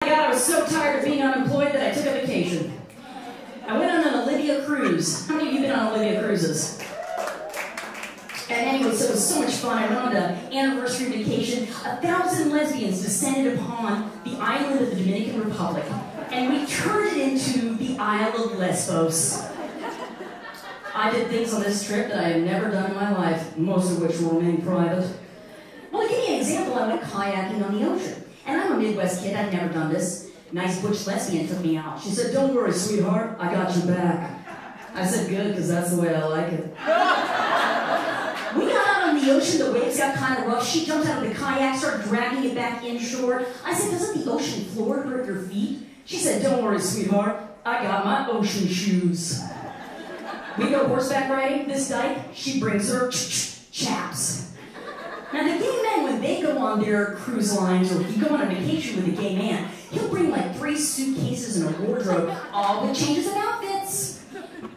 God, I was so tired of being unemployed that I took a vacation. I went on an Olivia cruise. How many of you have been on Olivia cruises? And anyway, so it was so much fun. I went on an anniversary vacation. 1,000 lesbians descended upon the island of the Dominican Republic, and we turned it into the Isle of Lesbos. I did things on this trip that I had never done in my life, most of which will remain private. Well, to give you an example, I went kayaking on the ocean. And I'm a Midwest kid, I'd never done this. Nice butch lesbian took me out. She said, "Don't worry, sweetheart, I got your back." I said, "Good, because that's the way I like it." We got out on the ocean, the waves got kind of rough. She jumped out of the kayak, started dragging it back inshore. I said, "Doesn't the ocean floor hurt your feet?" She said, "Don't worry, sweetheart, I got my ocean shoes." We go horseback riding this dike, she brings her chaps. Now the gay men, when they go on their cruise lines, or if you go on a vacation with a gay man, he'll bring like 3 suitcases and a wardrobe, all with changes of outfits.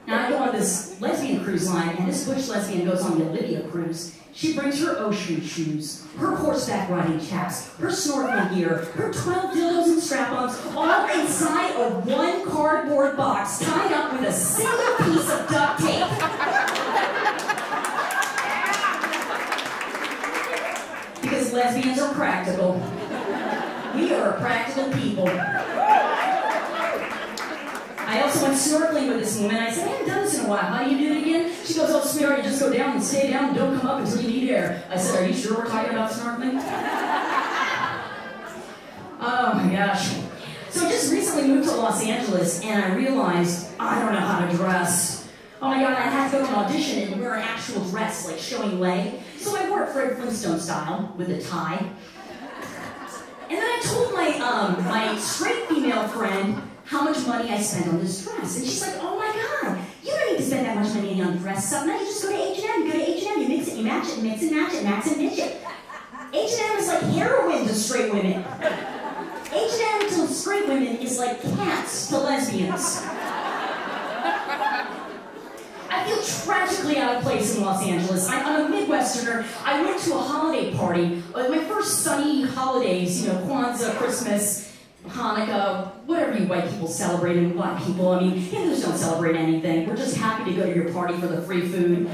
Now I go on this lesbian cruise line, and this butch lesbian goes on the Olivia cruise. She brings her ocean shoes, her horseback riding chaps, her snorkeling gear, her 12 dildos and strap-ons, all inside of one cardboard box tied up with a single piece of duct tape. Because lesbians are practical. We are practical people. I also went snorkeling with this woman. I said, "I haven't done this in a while. How do you do it again?" She goes, "Oh, sweetheart, you just go down and stay down and don't come up until you need air." I said, "Are you sure we're talking about snorkeling?" Oh my gosh. So I just recently moved to Los Angeles, and I realized I don't know how to dress. Oh my God, I had to go to an audition and wear an actual dress, like showing leg. So I wore it Fred Flintstone style with a tie. And then I told my straight female friend how much money I spent on this dress. And she's like, "Oh my God, you don't need to spend that much money on a dress, Sapna. You just go to H&M, you go to H&M, you mix it, you match it, mix and match it, max and mitch it." H&M is like heroin to straight women. H&M to straight women is like cats to lesbians. I feel tragically out of place in Los Angeles. I'm a Midwesterner. I went to a holiday party, my first sunny holidays, Kwanzaa, Christmas, Hanukkah, whatever you white people celebrate, and black people, I mean, Hindus don't celebrate anything. We're just happy to go to your party for the free food.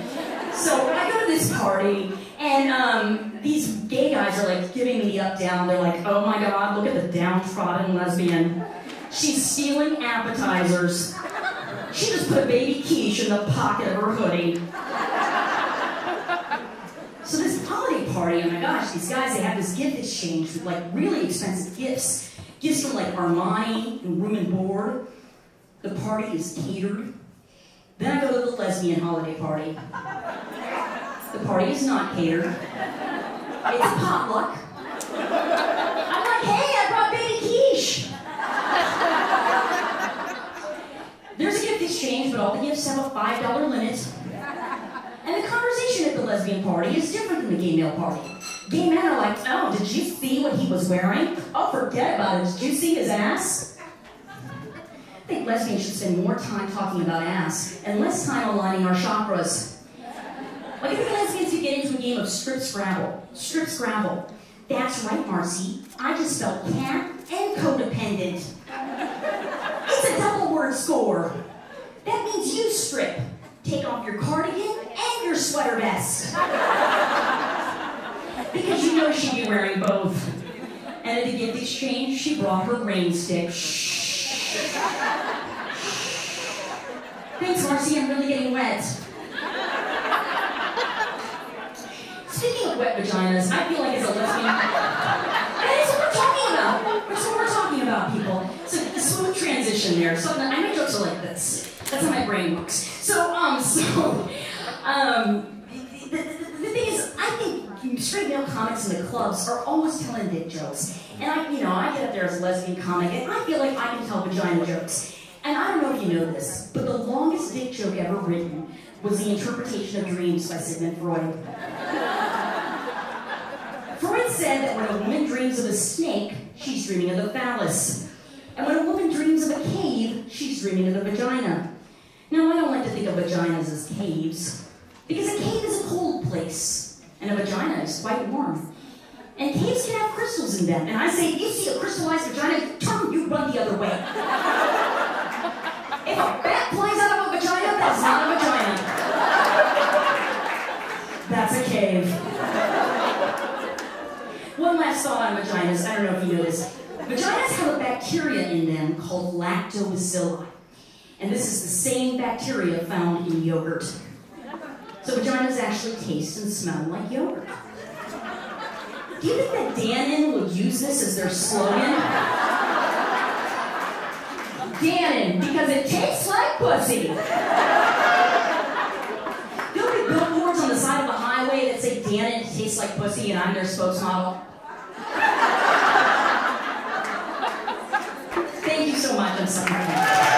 So I go to this party, and these gay guys are like giving me the up down. They're like, "Oh my God, look at the downtrodden lesbian. She's stealing appetizers. She just put a baby quiche in the pocket of her hoodie." So this holiday party, oh my gosh, these guys, they have this gift exchange with like really expensive gifts. Gifts from like Armani and room and board. The party is catered. Then I go to the lesbian holiday party. The party is not catered. It's a potluck. I'm like, "Hey, I brought baby quiche." There's a gift exchange, but all the gifts have a $5 limit. And the conversation at the lesbian party is different than the gay male party. Gay men are like, "Oh, did you see what he was wearing? Oh, forget about it. Did you see his ass?" I think lesbians should spend more time talking about ass and less time aligning our chakras. Like, I think lesbians could get into a game of strip scrabble. Strip scrabble. That's right, Marcy. I just spelled cat and codependent. It's a double word score. That means you strip. Take off your cardigan and your sweater vest. Because you know she'd be wearing both. And at the gift exchange, she brought her rain stick. Thanks, Marcy, I'm really getting wet. Speaking of wet vaginas, I feel like as a lesbian... That's what we're talking about. That's what we're talking about, people. So the smooth transition there. So I make jokes are like this. That's how my brain works. The thing is, I think straight male comics in the clubs are always telling dick jokes. And I get up there as a lesbian comic, and I feel like I can tell vagina jokes. And I don't know if you know this, but the longest dick joke ever written was the interpretation of dreams by Sigmund Freud. Freud said that when a woman dreams of a snake, she's dreaming of the phallus. And when a woman dreams of a cave, she's dreaming of the vagina. Now, I don't like to think of vaginas as caves, because a cave is a cold place, and a vagina is quite warm. And caves can have crystals in them. And I say, if you see a crystallized vagina, turn, you run the other way. If a bat flies out of a vagina, that's not a vagina. That's a cave. One last thought on vaginas. I don't know if you know this. Vaginas have a bacteria in them called lactobacilli. And this is the same bacteria found in yogurt. So vaginas actually taste and smell like yogurt. Do you think that Dannon will use this as their slogan? Dannon, because it tastes like pussy. There'll be billboards on the side of the highway that say Dannon tastes like pussy and I'm their spokesmodel. Thank you so much. I'm sorry.